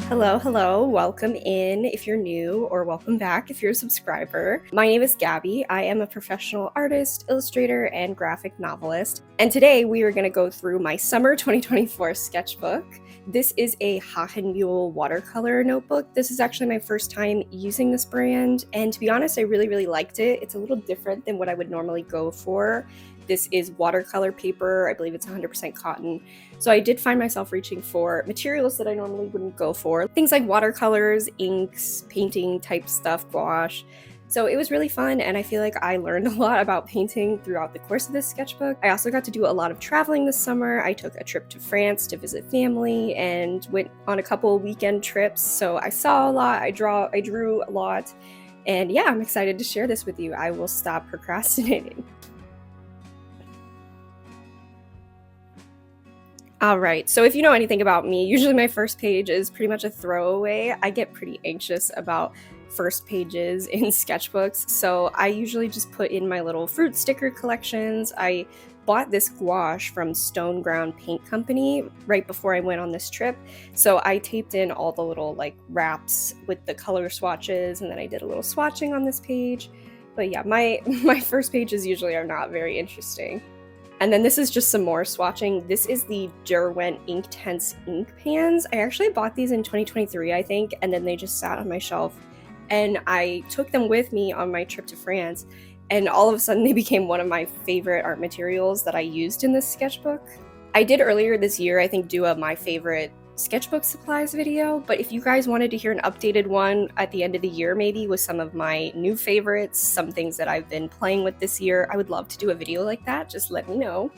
Hello, welcome in if you're new, or welcome back if you're a subscriber. My name is Gabbie. I am a professional artist, illustrator, and graphic novelist. And today we are going to go through my summer 2024 sketchbook. This is a Mule watercolor notebook. This is actually my first time using this brand, and to be honest, I really liked it. It's a little different than what I would normally go for. This is watercolor paper. I believe it's 100% cotton. So I did find myself reaching for materials that I normally wouldn't go for. Things like watercolors, inks, painting type stuff, gouache. So it was really fun, and I feel like I learned a lot about painting throughout the course of this sketchbook. I also got to do a lot of traveling this summer. I took a trip to France to visit family and went on a couple weekend trips. So I saw a lot, I drew a lot, and yeah, I'm excited to share this with you. I will stop procrastinating. Alright, so if you know anything about me, usually my first page is pretty much a throwaway. I get pretty anxious about first pages in sketchbooks, so I usually just put in my little fruit sticker collections. I bought this gouache from Stone Ground Paint Company right before I went on this trip, so I taped in all the little wraps with the color swatches, and then I did a little swatching on this page. But yeah, my first pages usually are not very interesting. And then this is just some more swatching. This is the Derwent Inktense ink pans. I actually bought these in 2023, I think, and then they just sat on my shelf. And I took them with me on my trip to France, and all of a sudden they became one of my favorite art materials that I used in this sketchbook. I did earlier this year, I think, do a my favorite sketchbook supplies video, but if you guys wanted to hear an updated one at the end of the year, maybe with some of my new favorites, some things that I've been playing with this year, I would love to do a video like that. Just let me know.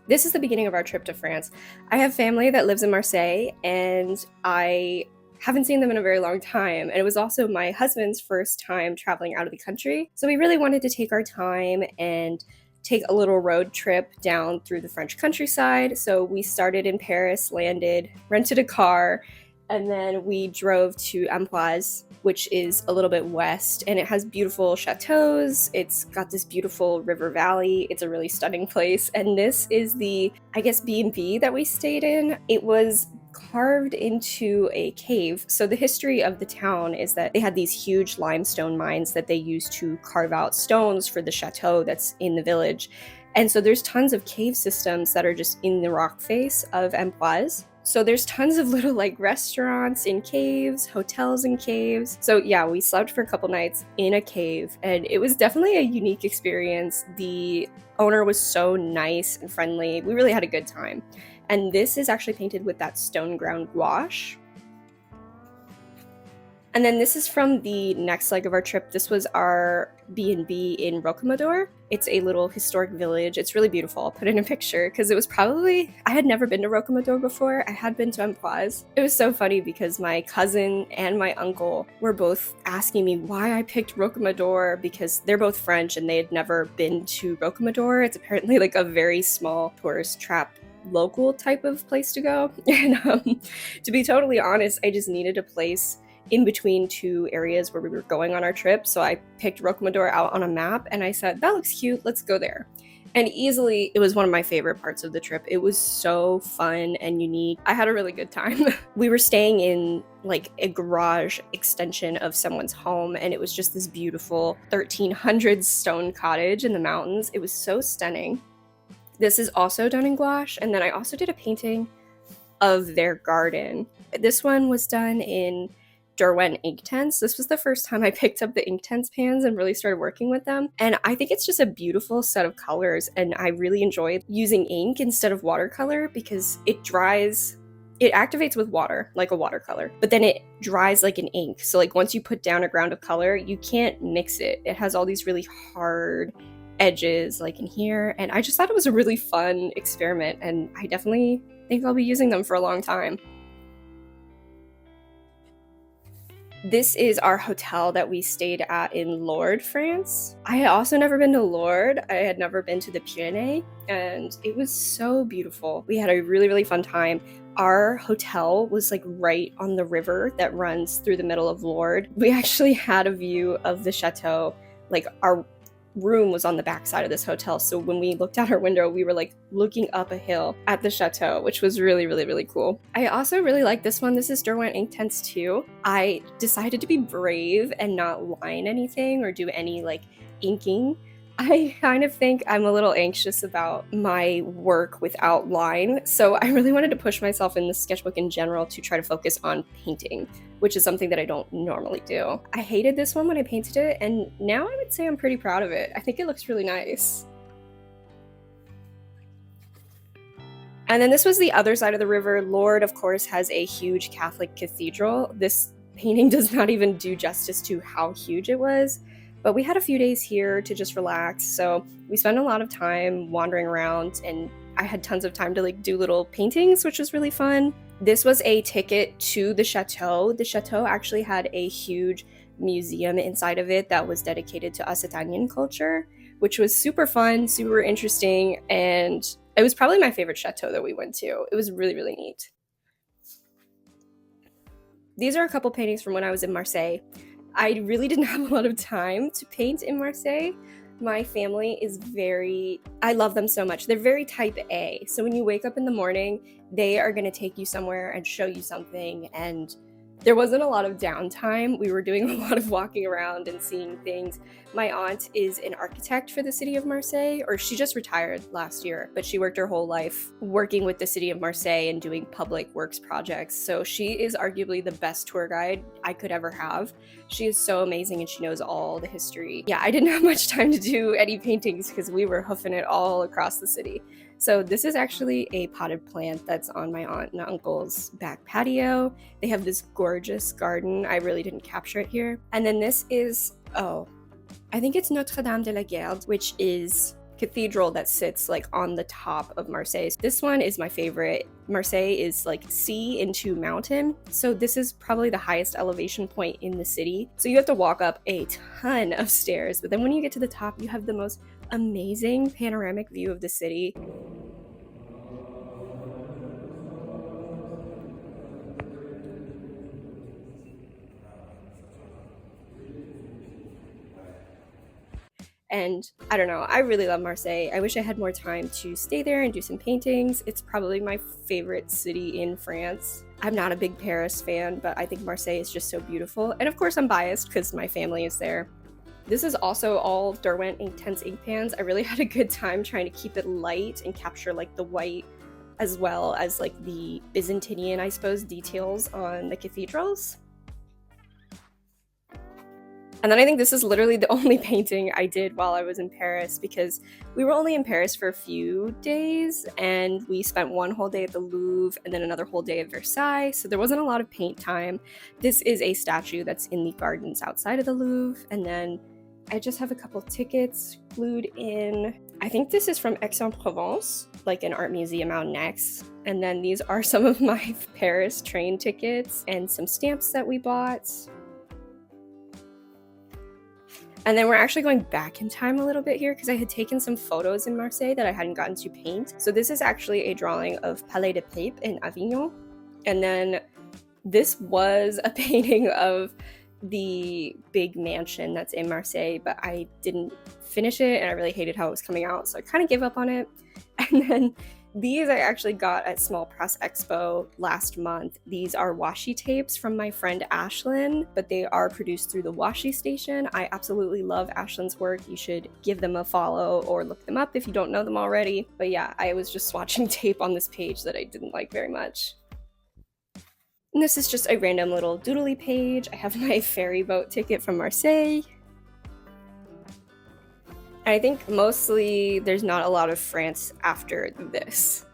This is the beginning of our trip to France. I have family that lives in Marseille, and I haven't seen them in a very long time, and it was also my husband's first time traveling out of the country, so we really wanted to take our time and take a little road trip down through the French countryside. So we started in Paris, landed, rented a car, and then we drove to Amboise, which is a little bit west, and it has beautiful chateaus. It's got this beautiful river valley. It's a really stunning place, and this is the, I guess, B&B that we stayed in. It was carved into a cave. So the history of the town is that they had these huge limestone mines that they used to carve out stones for the chateau that's in the village. And so there's tons of cave systems that are just in the rock face of Amboise. So there's tons of little restaurants in caves, hotels in caves. So yeah, we slept for a couple nights in a cave, and it was definitely a unique experience. The owner was so nice and friendly. We really had a good time. And this is actually painted with that Stone Ground gouache. And then this is from the next leg of our trip. This was our B&B in Rocamadour. It's a little historic village. It's really beautiful. I'll put in a picture because it was I had never been to Rocamadour before. I had been to Amboise. It was so funny because my cousin and my uncle were both asking me why I picked Rocamadour, because they're both French and they had never been to Rocamadour. It's apparently a very small tourist trap local type of place to go. And to be totally honest, I just needed a place in between two areas where we were going on our trip. So I picked Rocamadour out on a map and I said, that looks cute, let's go there. And easily, it was one of my favorite parts of the trip. It was so fun and unique. I had a really good time. We were staying in a garage extension of someone's home, and it was just this beautiful 1300s stone cottage in the mountains. It was so stunning. This is also done in gouache, and then I also did a painting of their garden. This one was done in Derwent Inktense. This was the first time I picked up the Inktense pans and really started working with them, and I think it's just a beautiful set of colors, and I really enjoyed using ink instead of watercolor because it activates with water like a watercolor, but then it dries like an ink. So once you put down a ground of color, you can't mix it. It has all these really hard edges in here, and I just thought it was a really fun experiment, and I definitely think I'll be using them for a long time. This is our hotel that we stayed at in Lourdes, France. I had also never been to Lourdes. I had never been to the Pyrenees, and it was so beautiful. We had a really fun time. Our hotel was right on the river that runs through the middle of Lourdes. We actually had a view of the chateau. Our room was on the back side of this hotel, so when we looked out our window, we were like looking up a hill at the chateau, which was really, really, really cool. I also really like this one. This is Derwent Inktense 2. I decided to be brave and not line anything or do any like inking. I kind of think I'm a little anxious about my work without line, so I really wanted to push myself in the sketchbook in general to try to focus on painting, which is something that I don't normally do. I hated this one when I painted it, and now I would say I'm pretty proud of it. I think it looks really nice. And then this was the other side of the river. Lourdes, of course, has a huge Catholic cathedral. This painting does not even do justice to how huge it was. But we had a few days here to just relax, so we spent a lot of time wandering around, and I had tons of time to like do little paintings, which was really fun. This was a ticket to the chateau. The chateau actually had a huge museum inside of it that was dedicated to Occitanian culture, which was super fun, super interesting, and it was probably my favorite chateau that we went to. It was really, really neat. These are a couple paintings from when I was in Marseille. I really didn't have a lot of time to paint in Marseille. My family is I love them so much. They're very type A. So when you wake up in the morning, they are going to take you somewhere and show you something. And there wasn't a lot of downtime. We were doing a lot of walking around and seeing things. My aunt is an architect for the city of Marseille, or she just retired last year, but she worked her whole life working with the city of Marseille and doing public works projects. So she is arguably the best tour guide I could ever have. She is so amazing and she knows all the history. Yeah, I didn't have much time to do any paintings because we were hoofing it all across the city. So this is actually a potted plant that's on my aunt and uncle's back patio. They have this gorgeous garden. I really didn't capture it here. And then this is, I think it's Notre Dame de la Garde, which is cathedral that sits like on the top of Marseille. This one is my favorite. Marseille is like sea into mountain. So this is probably the highest elevation point in the city. So you have to walk up a ton of stairs. But then when you get to the top, you have the most amazing panoramic view of the city. And I don't know, I really love Marseille. I wish I had more time to stay there and do some paintings. It's probably my favorite city in France. I'm not a big Paris fan, but I think Marseille is just so beautiful. And of course I'm biased because my family is there. This is also all Derwent Inktense ink pans. I really had a good time trying to keep it light and capture like the white as well as like the Byzantinian, I suppose, details on the cathedrals. And then I think this is literally the only painting I did while I was in Paris because we were only in Paris for a few days and we spent one whole day at the Louvre and then another whole day at Versailles, so there wasn't a lot of paint time. This is a statue that's in the gardens outside of the Louvre, and then I just have a couple tickets glued in. I think this is from Aix-en-Provence, like an art museum out next. And then these are some of my Paris train tickets and some stamps that we bought. And then we're actually going back in time a little bit here because I had taken some photos in Marseille that I hadn't gotten to paint. So this is actually a drawing of Palais de Pape in Avignon. And then this was a painting of the big mansion that's in Marseille, but I didn't finish it and I really hated how it was coming out, so I kind of gave up on it. And then these I actually got at Small Press Expo last month. These are washi tapes from my friend Ashlyn, but they are produced through the washi station. I absolutely love Ashlyn's work. You should give them a follow or look them up if you don't know them already. But yeah, I was just swatching tape on this page that I didn't like very much. And this is just a random little doodly page. I have my ferry boat ticket from Marseille. And I think mostly there's not a lot of France after this.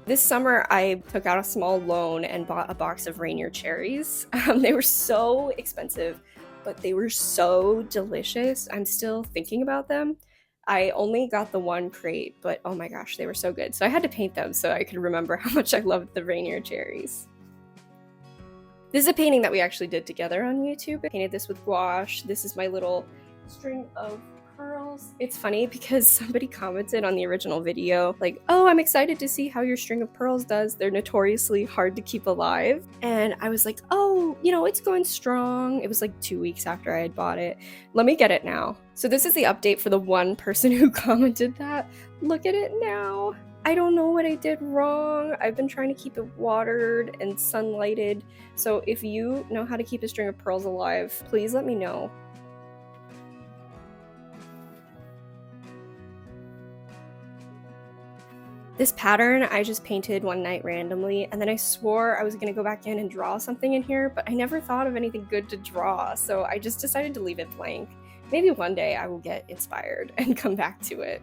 This summer, I took out a small loan and bought a box of Rainier cherries. They were so expensive, but they were so delicious. I'm still thinking about them. I only got the one crate, but oh my gosh, they were so good. So I had to paint them so I could remember how much I loved the Rainier cherries. This is a painting that we actually did together on YouTube. I painted this with gouache. This is my little string of pearls pearls. It's funny because somebody commented on the original video, like, oh, I'm excited to see how your string of pearls does. They're notoriously hard to keep alive. And I was like, oh, you know, it's going strong. It was like 2 weeks after I had bought it. Let me get it now. So this is the update for the one person who commented that. Look at it now. I don't know what I did wrong. I've been trying to keep it watered and sunlighted. So if you know how to keep a string of pearls alive, please let me know. This pattern I just painted one night randomly, and then I swore I was gonna go back in and draw something in here, but I never thought of anything good to draw, so I just decided to leave it blank. Maybe one day I will get inspired and come back to it.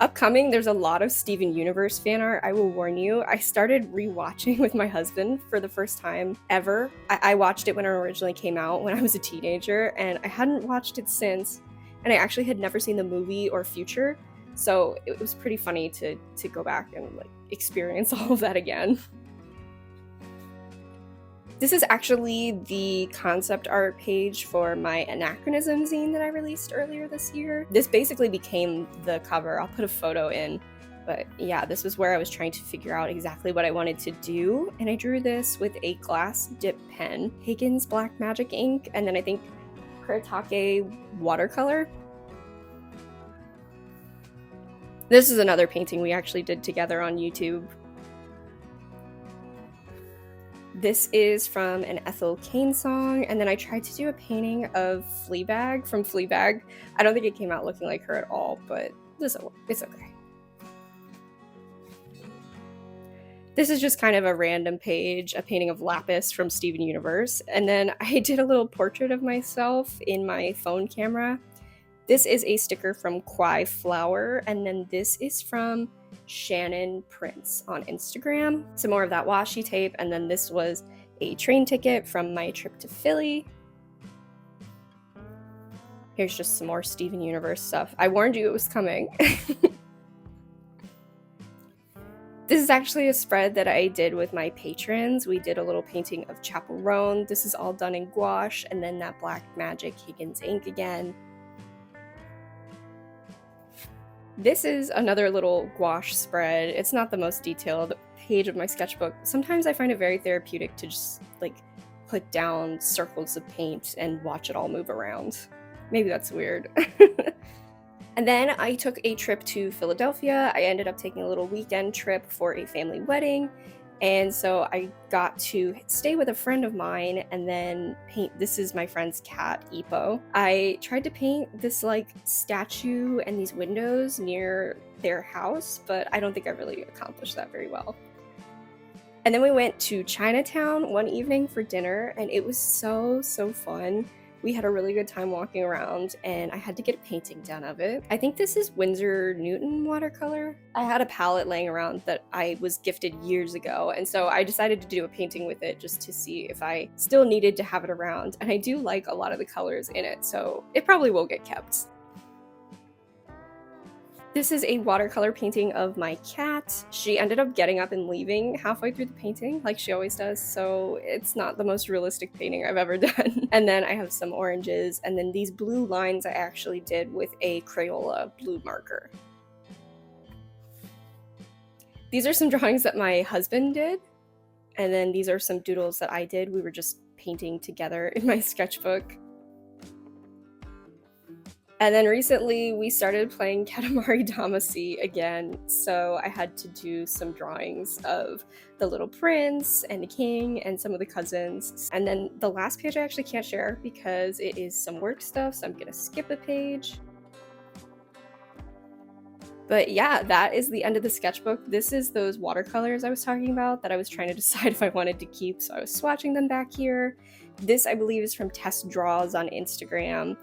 Upcoming, there's a lot of Steven Universe fan art. I will warn you, I started rewatching with my husband for the first time ever. I watched it when it originally came out when I was a teenager, and I hadn't watched it since, and I actually had never seen the movie or Future. So it was pretty funny to go back and like experience all of that again. This is actually the concept art page for my Anachronism zine that I released earlier this year. This basically became the cover. I'll put a photo in. But yeah, this was where I was trying to figure out exactly what I wanted to do. And I drew this with a glass dip pen, Higgins Black Magic ink, and then I think Kuretake watercolor. This is another painting we actually did together on YouTube. This is from an Ethel Cain song, and then I tried to do a painting of Fleabag from Fleabag. I don't think it came out looking like her at all, but it's okay. This is just kind of a random page, a painting of Lapis from Steven Universe, and then I did a little portrait of myself in my phone camera. This is a sticker from Kwai Flower, and then this is from Shannon Prince on Instagram. Some more of that washi tape, and then this was a train ticket from my trip to Philly. Here's just some more Steven Universe stuff. I warned you it was coming. This is actually a spread that I did with my patrons. We did a little painting of Chaperone. This is all done in gouache, and then that Black Magic Higgins ink again. This is another little gouache spread. It's not the most detailed page of my sketchbook. Sometimes I find it very therapeutic to just like put down circles of paint and watch it all move around. Maybe that's weird. And then I took a trip to Philadelphia. I ended up taking a little weekend trip for a family wedding. And so I got to stay with a friend of mine and then paint. This is my friend's cat, Ipo. I tried to paint this like statue and these windows near their house, but I don't think I really accomplished that very well. And then we went to Chinatown one evening for dinner, and it was so fun. We had a really good time walking around, and I had to get a painting done of it. I think this is Winsor Newton watercolor. I had a palette laying around that I was gifted years ago, and so I decided to do a painting with it just to see if I still needed to have it around. And I do like a lot of the colors in it, so it probably will get kept. This is a watercolor painting of my cat. She ended up getting up and leaving halfway through the painting, like she always does, so it's not the most realistic painting I've ever done. And then I have some oranges, and then these blue lines I actually did with a Crayola blue marker. These are some drawings that my husband did, and then these are some doodles that I did. We were just painting together in my sketchbook. And then recently we started playing Katamari Damacy again, so I had to do some drawings of the little prince and the king and some of the cousins. And then the last page I actually can't share because it is some work stuff, so I'm gonna skip a page. But yeah, that is the end of the sketchbook. This is those watercolors I was talking about that I was trying to decide if I wanted to keep, so I was swatching them back here. This, I believe, is from Test Draws on Instagram.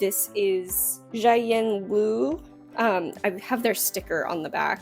This is Jiayan Lu. I have their sticker on the back.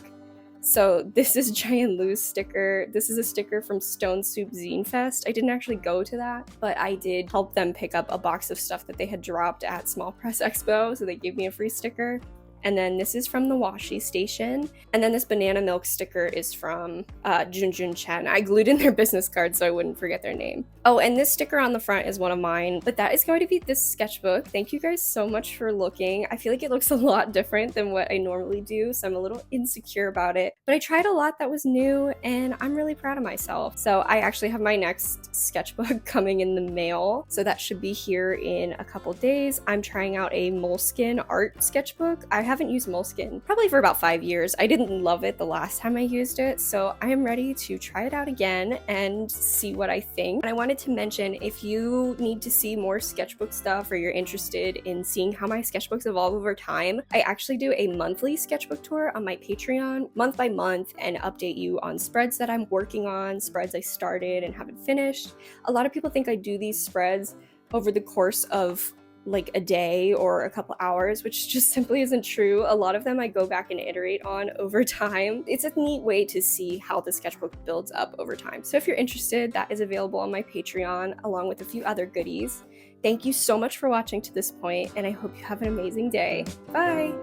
So this is Jiayan Lu's sticker. This is a sticker from Stone Soup Zine Fest. I didn't actually go to that, but I did help them pick up a box of stuff that they had dropped at Small Press Expo, so they gave me a free sticker. And then this is from the washi station. And then this banana milk sticker is from Junjun Chen. I glued in their business card so I wouldn't forget their name. Oh, and this sticker on the front is one of mine, but that is going to be this sketchbook. Thank you guys so much for looking. I feel like it looks a lot different than what I normally do, so I'm a little insecure about it. But I tried a lot that was new, and I'm really proud of myself. So I actually have my next sketchbook coming in the mail, so that should be here in a couple days. I'm trying out a Moleskine art sketchbook. I haven't used Moleskine probably for about 5 years. I didn't love it the last time I used it, so I am ready to try it out again and see what I think. And I wanted to mention, if you need to see more sketchbook stuff or you're interested in seeing how my sketchbooks evolve over time, I actually do a monthly sketchbook tour on my Patreon, month by month, and update you on spreads that I'm working on, spreads I started and haven't finished. A lot of people think I do these spreads over the course of like a day or a couple hours, which just simply isn't true. A lot of them I go back and iterate on over time. It's a neat way to see how the sketchbook builds up over time. So if you're interested, that is available on my Patreon along with a few other goodies. Thank you so much for watching to this point, and I hope you have an amazing day. Bye!